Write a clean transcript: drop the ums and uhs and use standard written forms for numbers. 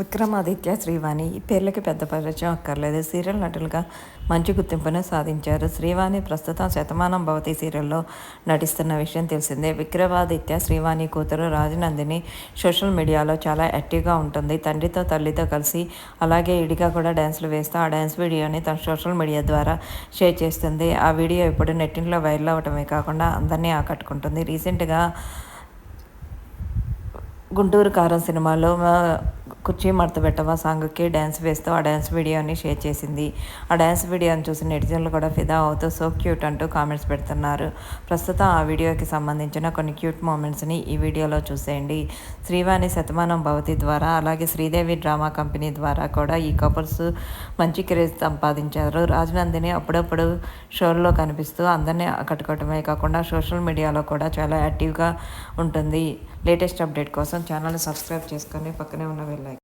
విక్రమాదిత్య, శ్రీవాణి ఈ పేర్లకి పెద్ద పరిచయం అక్కర్లేదు. సీరియల్ నటులుగా మంచి గుర్తింపును సాధించారు. శ్రీవాణి ప్రస్తుతం శతమానం భవతి సీరియల్లో నటిస్తున్న విషయం తెలిసిందే. విక్రమాదిత్య శ్రీవాణి కూతురు రాజనందిని సోషల్ మీడియాలో చాలా యాక్టివ్గా ఉంటుంది. తండ్రితో తల్లితో కలిసి అలాగే ఇడిగా కూడా డ్యాన్సులు వేస్తూ ఆ డ్యాన్స్ వీడియోని తన సోషల్ మీడియా ద్వారా షేర్ చేస్తుంది. ఆ వీడియో ఇప్పుడు నెట్టింట్లో వైరల్ అవ్వటమే కాకుండా అందరినీ ఆకట్టుకుంటుంది. రీసెంట్గా గుంటూరు కారం సినిమాలో కుర్చీ మడత పెట్టవా సాంగ్కి డ్యాన్స్ వేస్తూ ఆ డ్యాన్స్ వీడియోని షేర్ చేసింది. ఆ డ్యాన్స్ వీడియోని చూసి నెటిజన్లు కూడా ఫిదా అవుతూ సో క్యూట్ అంటూ కామెంట్స్ పెడుతున్నారు. ప్రస్తుతం ఆ వీడియోకి సంబంధించిన కొన్ని క్యూట్ మూమెంట్స్ని ఈ వీడియోలో చూసేయండి. శ్రీవాణి శతమానం భవతి ద్వారా అలాగే శ్రీదేవి డ్రామా కంపెనీ ద్వారా కూడా ఈ కపుల్స్ మంచి క్రేజ్ సంపాదించారు. రాజనందిని అప్పుడప్పుడు షోల్లో కనిపిస్తూ అందరినీ ఆకట్టుకోవటమే కాకుండా సోషల్ మీడియాలో కూడా చాలా యాక్టివ్గా ఉంటుంది. లేటెస్ట్ అప్డేట్ కోసం ఛానల్ని సబ్స్క్రైబ్ చేసుకొని పక్కనే ఉన్న బెల్ ఐకాన్